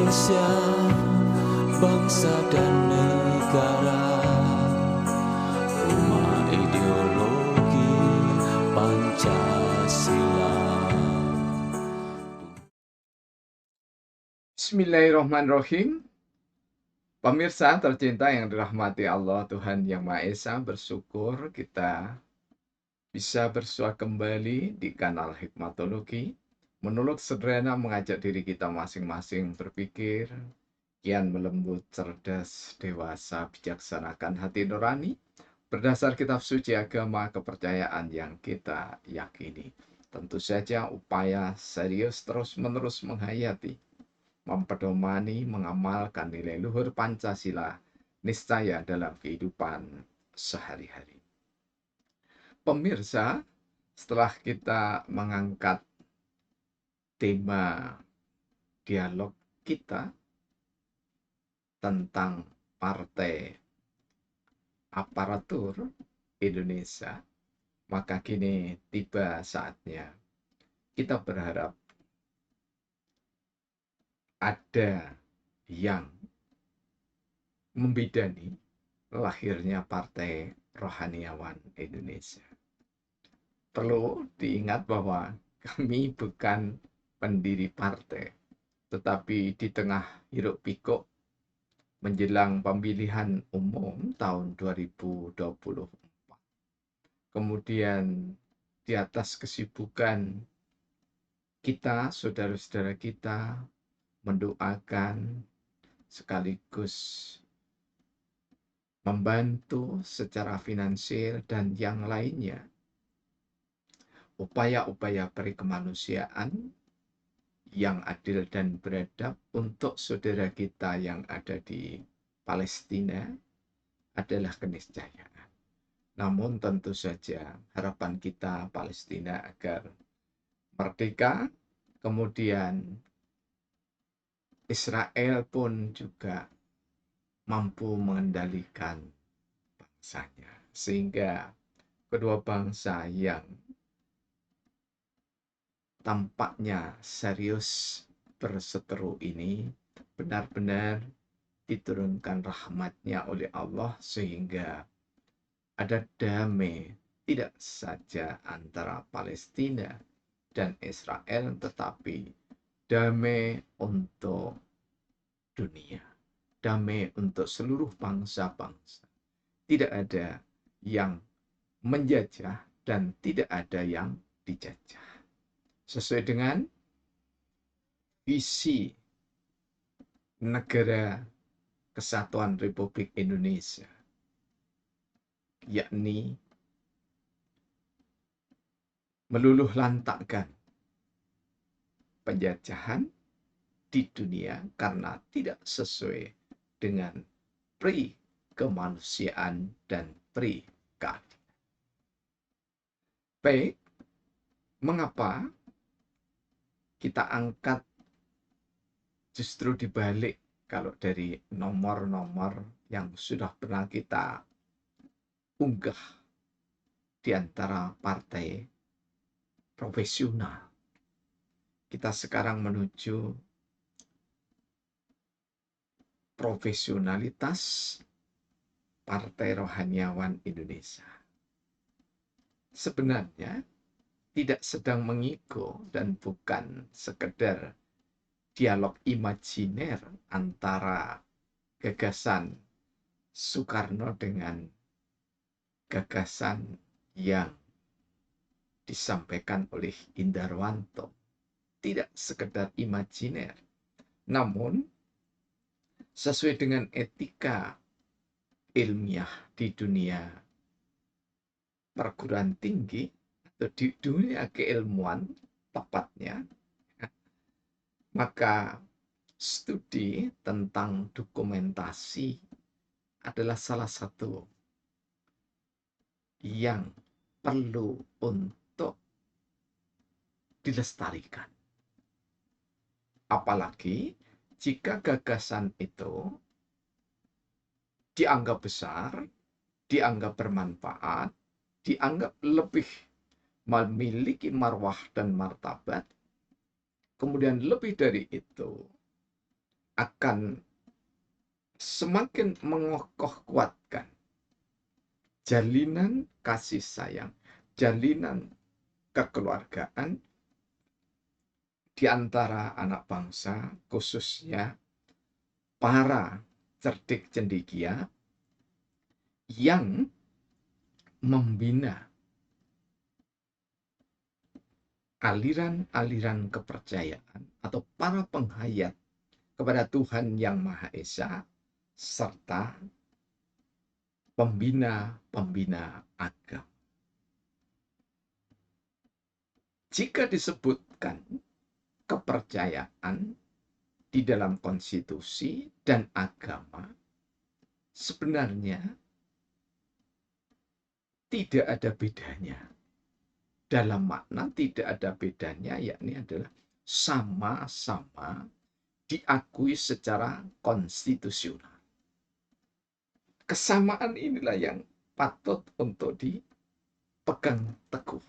Indonesia, bangsa dan negara, rumah ideologi Pancasila. Bismillahirrahmanirrahim. Pemirsa tercinta yang dirahmati Allah Tuhan Yang Maha Esa, bersyukur kita bisa bersua kembali di kanal Hikmatologi, menurut sederhana mengajak diri kita masing-masing berpikir, kian melembut, cerdas, dewasa, bijaksanakan hati nurani, berdasar kitab suci agama kepercayaan yang kita yakini. Tentu saja upaya serius terus-menerus menghayati, mempedomani, mengamalkan nilai luhur Pancasila niscaya dalam kehidupan sehari-hari. Pemirsa, setelah kita mengangkat tema dialog kita tentang Partai Aparatur Indonesia, maka kini tiba saatnya kita berharap ada yang membidani lahirnya Partai Rohaniawan Indonesia. Perlu diingat bahwa kami bukan pendiri partai, tetapi di tengah hiruk-pikuk menjelang pemilihan umum tahun 2024, kemudian di atas kesibukan kita, saudara-saudara kita, mendoakan sekaligus membantu secara finansial dan yang lainnya, upaya-upaya perikemanusiaan yang adil dan beradab untuk saudara kita yang ada di Palestina adalah keniscayaan. Namun tentu saja harapan kita Palestina agar merdeka, kemudian Israel pun juga mampu mengendalikan bangsanya, sehingga kedua bangsa yang tampaknya serius berseteru ini benar-benar diturunkan rahmatnya oleh Allah, sehingga ada damai tidak saja antara Palestina dan Israel, tetapi damai untuk dunia, damai untuk seluruh bangsa-bangsa. Tidak ada yang menjajah dan tidak ada yang dijajah. Sesuai dengan visi Negara Kesatuan Republik Indonesia, yakni meluluh lantakkan penjajahan di dunia karena tidak sesuai dengan pri kemanusiaan dan pri keadilan. Baik, mengapa kita angkat justru dibalik kalau dari nomor-nomor yang sudah pernah kita unggah di antara partai profesional, kita sekarang menuju profesionalitas Partai Rohaniawan Indonesia. Sebenarnya tidak sedang mengigo dan bukan sekedar dialog imajiner antara gagasan Soekarno dengan gagasan yang disampaikan oleh Indarwanto. Tidak sekedar imajiner, namun sesuai dengan etika ilmiah di dunia perguruan tinggi atau di dunia keilmuan tepatnya, maka studi tentang dokumentasi adalah salah satu yang perlu untuk dilestarikan. Apalagi jika gagasan itu dianggap besar, dianggap bermanfaat, dianggap lebih memiliki marwah dan martabat, kemudian lebih dari itu, akan semakin mengokoh kuatkan jalinan kasih sayang, jalinan kekeluargaan di antara anak bangsa, khususnya para cerdik cendekia yang membina aliran-aliran kepercayaan atau para penghayat kepada Tuhan Yang Maha Esa serta pembina-pembina agama. Jika disebutkan kepercayaan di dalam konstitusi dan agama, sebenarnya tidak ada bedanya. Dalam makna tidak ada bedanya, yakni adalah sama-sama diakui secara konstitusional. Kesamaan inilah yang patut untuk dipegang teguh.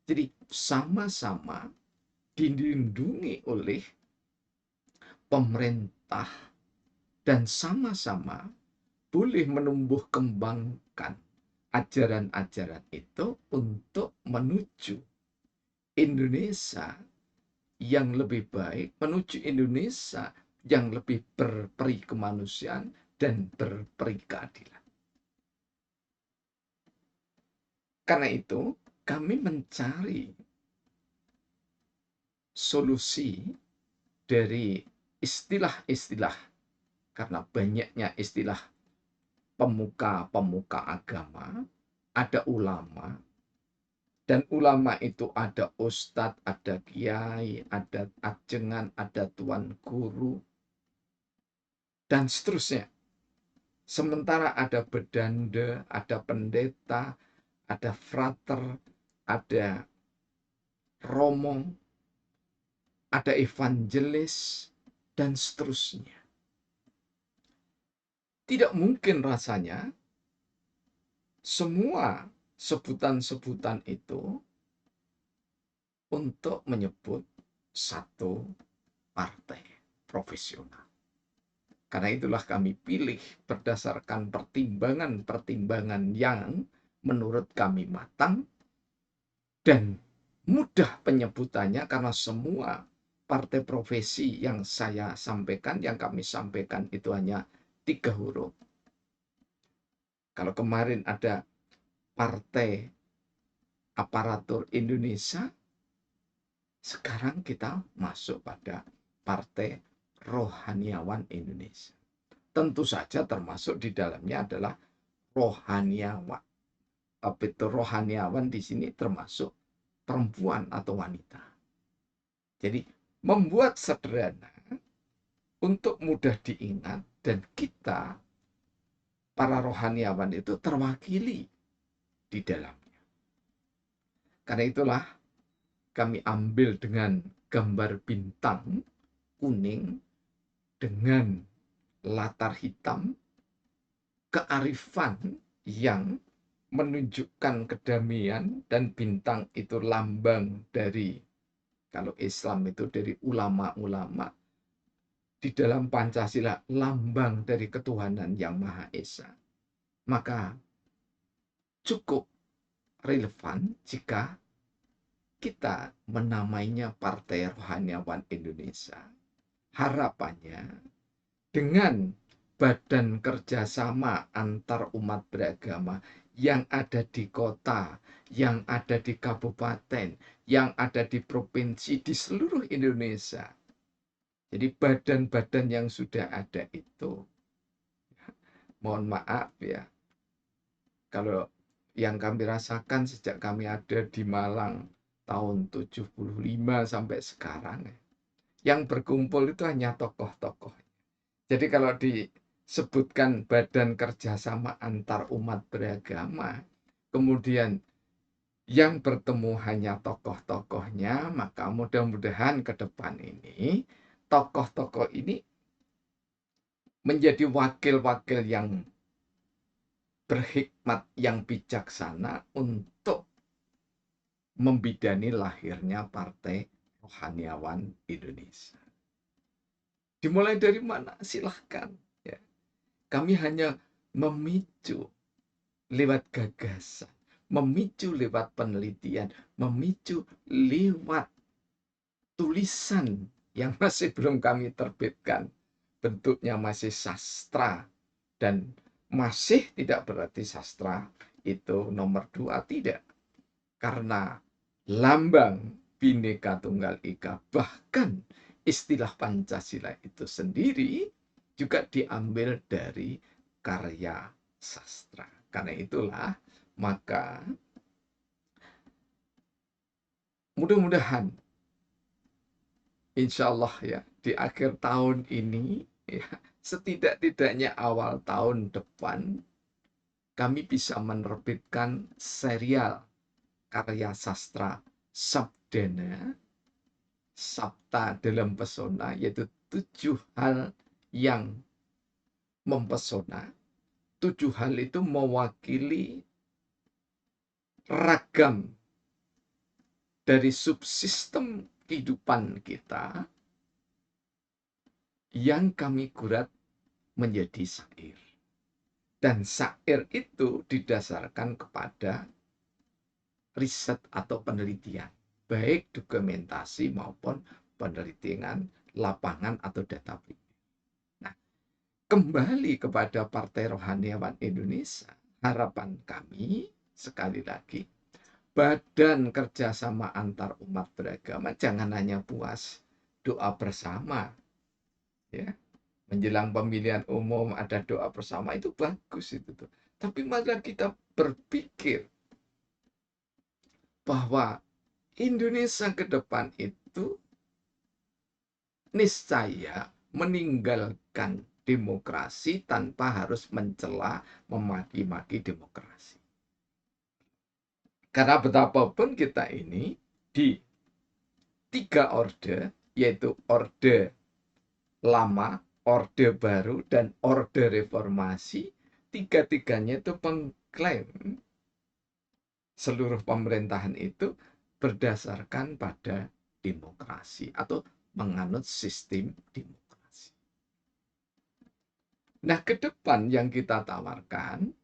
Jadi sama-sama dilindungi oleh pemerintah dan sama-sama boleh menumbuh kembangkan ajaran-ajaran itu untuk menuju Indonesia yang lebih baik, menuju Indonesia yang lebih berperi kemanusiaan dan berperi keadilan. Karena itu, kami mencari solusi dari istilah-istilah, karena banyaknya istilah pemuka-pemuka agama, ada ulama, dan ulama itu ada ustadz, ada kiai, ada ajengan, ada tuan guru, dan seterusnya. Sementara ada bedanda, ada pendeta, ada frater, ada romo, ada evangelis, dan seterusnya. Tidak mungkin rasanya semua sebutan-sebutan itu untuk menyebut satu partai profesional. Karena itulah kami pilih berdasarkan pertimbangan-pertimbangan yang menurut kami matang dan mudah penyebutannya, karena semua partai profesi yang saya sampaikan, yang kami sampaikan itu hanya 3 huruf. Kalau kemarin ada Partai Aparatur Indonesia, sekarang kita masuk pada Partai Rohaniawan Indonesia. Tentu saja termasuk di dalamnya adalah rohaniawan. Tapi itu rohaniawan di sini termasuk perempuan atau wanita. Jadi membuat sederhana untuk mudah diingat, dan kita para rohaniawan itu terwakili di dalamnya. Karena itulah kami ambil dengan gambar bintang kuning dengan latar hitam, kearifan yang menunjukkan kedamaian, dan bintang itu lambang dari, kalau Islam itu dari ulama-ulama, di dalam Pancasila lambang dari ketuhanan yang Maha Esa. Maka cukup relevan jika kita menamainya Partai Rohaniawan Indonesia. Harapannya dengan badan kerjasama antar umat beragama yang ada di kota, yang ada di kabupaten, yang ada di provinsi di seluruh Indonesia. Jadi badan-badan yang sudah ada itu, mohon maaf ya, kalau yang kami rasakan sejak kami ada di Malang tahun 75 sampai sekarang, yang berkumpul itu hanya tokoh-tokoh. Jadi kalau disebutkan badan kerjasama antar umat beragama, kemudian yang bertemu hanya tokoh-tokohnya, maka mudah-mudahan ke depan ini tokoh-tokoh ini menjadi wakil-wakil yang berhikmat, yang bijaksana untuk membidani lahirnya Partai Rohaniawan Indonesia. Dimulai dari mana? Silahkan. Ya. Kami hanya memicu lewat gagasan, memicu lewat penelitian, memicu lewat tulisan yang masih belum kami terbitkan. Bentuknya masih sastra, dan masih tidak berarti sastra itu nomor 2, tidak. Karena lambang Bhinneka Tunggal Ika, bahkan istilah Pancasila itu sendiri juga diambil dari karya sastra. Karena itulah, maka mudah-mudahan insya Allah ya, di akhir tahun ini, ya, setidak-tidaknya awal tahun depan, kami bisa menerbitkan serial karya sastra Sabdana, Sabta dalam Pesona, yaitu 7 hal yang mempesona. 7 hal itu mewakili ragam dari subsistem kehidupan kita yang kami gurat menjadi syair. Dan syair itu didasarkan kepada riset atau penelitian, baik dokumentasi maupun penelitian lapangan atau data pribadi. Nah, kembali kepada Partai Rohaniawan Indonesia, harapan kami sekali lagi, badan kerjasama antar umat beragama jangan hanya puas doa bersama, ya. Menjelang pemilihan umum ada doa bersama, itu bagus itu tuh. Tapi mari kita berpikir bahwa Indonesia ke depan itu niscaya meninggalkan demokrasi tanpa harus mencela, memaki-maki demokrasi. Karena betapapun kita ini di 3 orde, yaitu orde lama, orde baru, dan orde reformasi, 3-tiganya itu mengklaim seluruh pemerintahan itu berdasarkan pada demokrasi atau menganut sistem demokrasi. Nah, ke depan yang kita tawarkan,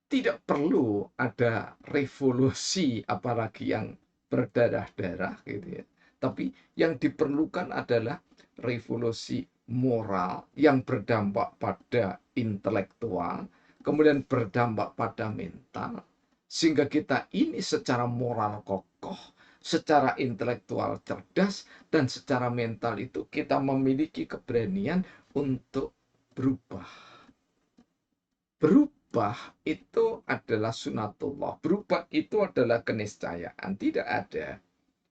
tidak perlu ada revolusi apalagi yang berdarah-darah gitu ya. Tapi yang diperlukan adalah revolusi moral yang berdampak pada intelektual, kemudian berdampak pada mental, sehingga kita ini secara moral kokoh, secara intelektual cerdas, dan secara mental itu kita memiliki keberanian untuk berubah. Berubah itu adalah sunatullah. Berubah itu adalah keniscayaan. Tidak ada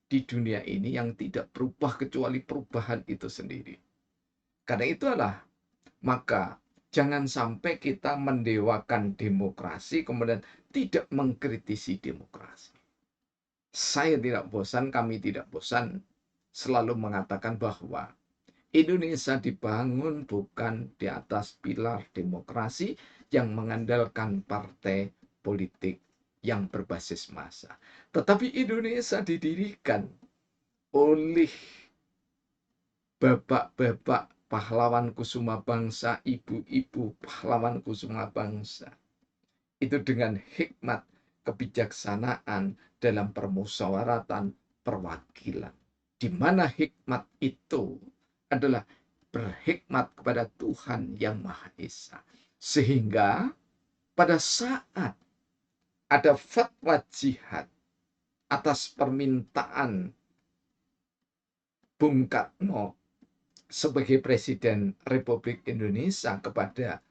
di dunia ini yang tidak berubah kecuali perubahan itu sendiri. Karena itulah, maka jangan sampai kita mendewakan demokrasi kemudian tidak mengkritisi demokrasi. Saya tidak bosan, kami tidak bosan selalu mengatakan bahwa Indonesia dibangun bukan di atas pilar demokrasi yang mengandalkan partai politik yang berbasis massa. Tetapi Indonesia didirikan oleh bapak-bapak pahlawan kusuma bangsa, ibu-ibu pahlawan kusuma bangsa. Itu dengan hikmat kebijaksanaan dalam permusyawaratan perwakilan. Di mana hikmat itu adalah berhikmat kepada Tuhan yang Maha Esa. Sehingga pada saat ada fatwa jihad atas permintaan Bung Karno sebagai Presiden Republik Indonesia kepada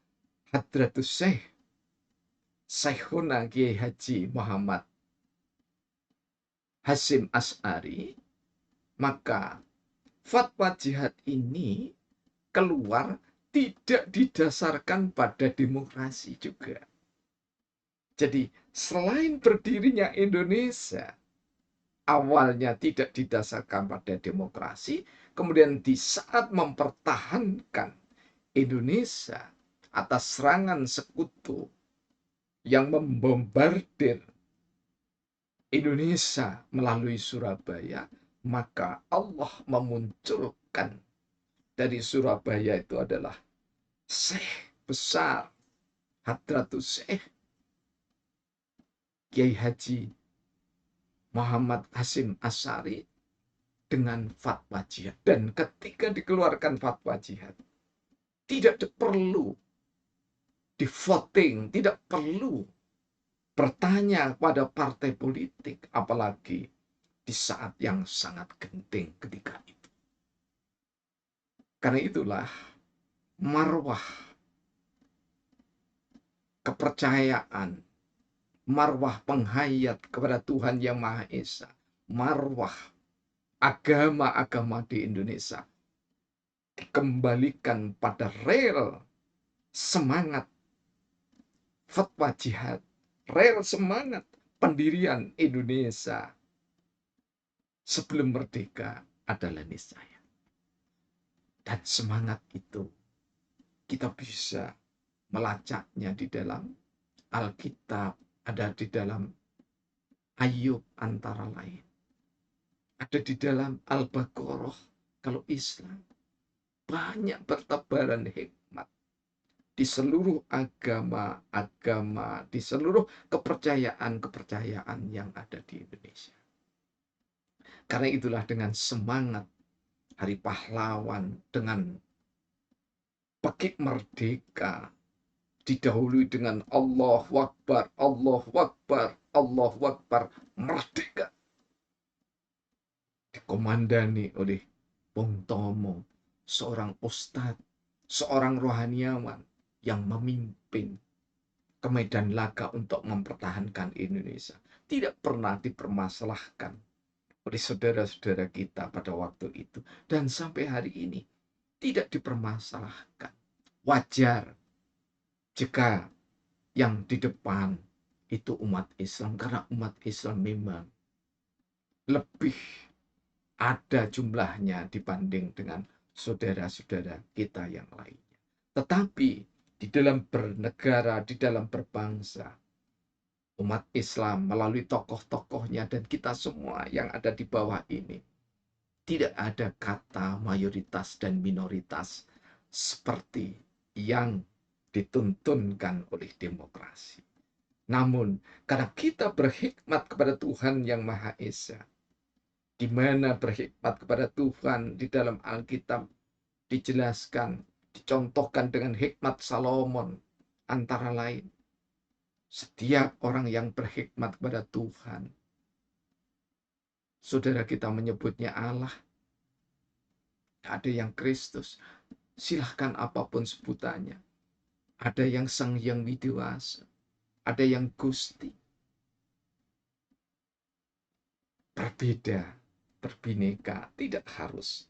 Hadratus Syekh Syekhuna Kiai Haji Muhammad Hasyim Asy'ari, maka fatwa jihad ini keluar tidak didasarkan pada demokrasi juga. Jadi selain berdirinya Indonesia awalnya tidak didasarkan pada demokrasi, kemudian di saat mempertahankan Indonesia atas serangan sekutu yang membombardir Indonesia melalui Surabaya, maka Allah memunculkan dari Surabaya itu adalah Syekh besar Hadratus Syekh Kiai Haji Muhammad Hasyim Asy'ari dengan fatwa jihad. Dan ketika dikeluarkan fatwa jihad, tidak perlu di voting, tidak perlu bertanya pada partai politik, apalagi di saat yang sangat genting ketika itu. Karena itulah marwah kepercayaan, marwah penghayat kepada Tuhan Yang Maha Esa, marwah agama-agama di Indonesia dikembalikan pada rel semangat fatwa jihad, rel semangat pendirian Indonesia sebelum merdeka adalah niscaya. Dan semangat itu kita bisa melacaknya di dalam Alkitab, ada di dalam Ayub antara lain. Ada di dalam Al-Baqarah kalau Islam. Banyak bertebaran hikmat di seluruh agama-agama, di seluruh kepercayaan-kepercayaan yang ada di Indonesia. Karena itulah dengan semangat Hari Pahlawan, dengan Pekik Merdeka, didahului dengan Allahu Akbar, Allahu Akbar, Allahu Akbar, merdeka. Dikomandani oleh Bung Tomo, seorang ustadz, seorang rohaniawan yang memimpin ke medan laga untuk mempertahankan Indonesia. Tidak pernah dipermasalahkan oleh saudara-saudara kita pada waktu itu. Dan sampai hari ini tidak dipermasalahkan. Wajar jika yang di depan itu umat Islam, karena umat Islam memang lebih ada jumlahnya dibanding dengan saudara-saudara kita yang lainnya. Tetapi di dalam bernegara, di dalam berbangsa, umat Islam melalui tokoh-tokohnya dan kita semua yang ada di bawah ini, tidak ada kata mayoritas dan minoritas seperti yang dituntunkan oleh demokrasi. Namun, karena kita berhikmat kepada Tuhan Yang Maha Esa, di mana berhikmat kepada Tuhan di dalam Alkitab dijelaskan, dicontohkan dengan hikmat Salomon, antara lain. Setiap orang yang berhikmat kepada Tuhan, saudara kita menyebutnya Allah, ada yang Kristus, silahkan apapun sebutannya. Ada yang Sang Hyang Widi-Wasa, ada yang Gusti. Berbeda, berbineka, tidak harus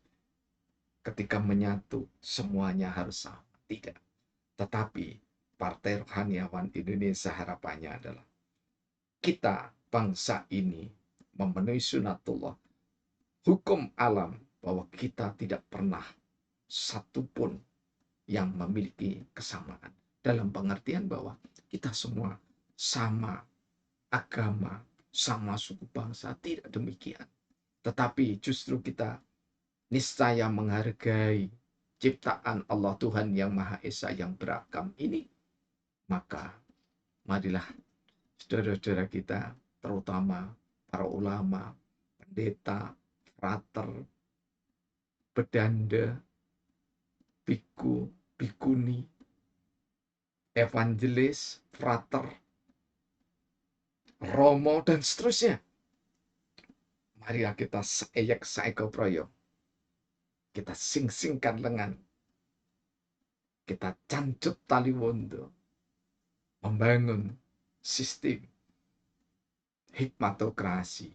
ketika menyatu semuanya harus sama. Tidak. Tetapi Partai Rohaniawan Indonesia harapannya adalah kita bangsa ini memenuhi sunatullah, hukum alam, bahwa kita tidak pernah satupun yang memiliki kesamaan. Dalam pengertian bahwa kita semua sama agama, sama suku bangsa, tidak demikian. Tetapi justru kita niscaya menghargai ciptaan Allah Tuhan Yang Maha Esa yang beragam ini. Maka marilah saudara-saudara kita, terutama para ulama, pendeta, frater, bedanda, biku, bikuni, evangelis, frater, romo, dan seterusnya. Marilah kita seeyak saeko proyo. Kita sing-singkan lengan. Kita cancut tali wondo. Membangun sistem hikmatokrasi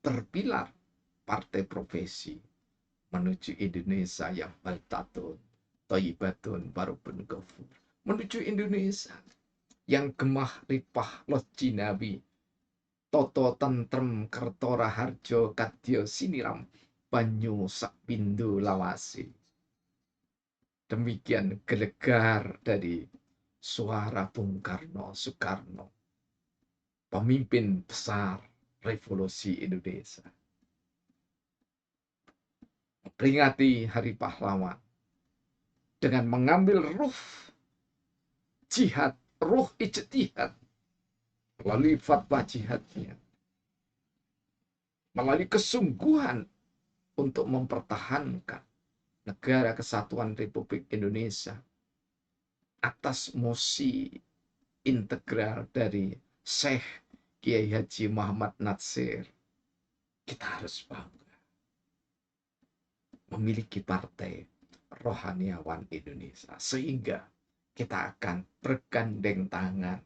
terpilar partai profesi menuju Indonesia yang baltatun, toyibatun, barubun gofur. Menuju Indonesia yang gemah ripah loh jinawi, toto tentrem kertora harjo kadyo siniram, banyu sak bindu lawasi. Demikian gelegar dari suara Bung Karno, Soekarno, pemimpin besar revolusi Indonesia. peringati Hari Pahlawan dengan mengambil ruh jihad, ruh ijtihad melalui fatwa jihadnya, melalui kesungguhan untuk mempertahankan negara kesatuan Republik Indonesia atas mosi integral dari Syekh Kiai Haji Muhammad Natsir. Kita harus bangga memiliki partai Rohaniawan Indonesia, sehingga kita akan bergandeng tangan,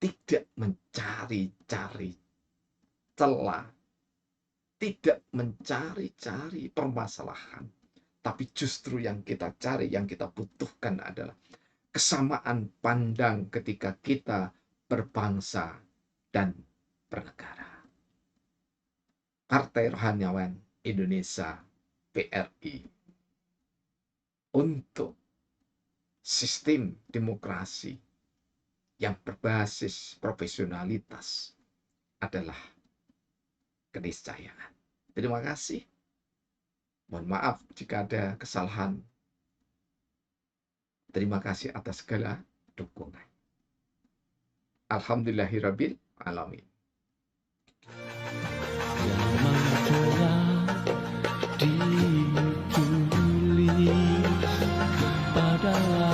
tidak mencari-cari celah, tidak mencari-cari permasalahan, tapi justru yang kita cari, yang kita butuhkan adalah kesamaan pandang ketika kita berbangsa dan bernegara. Partai Rohaniawan Indonesia PRI untuk sistem demokrasi yang berbasis profesionalitas adalah keniscayaan. Terima kasih. Mohon maaf jika ada kesalahan. Terima kasih atas segala dukungan. Alhamdulillahirabbil alamin. Yang telah ditulis pada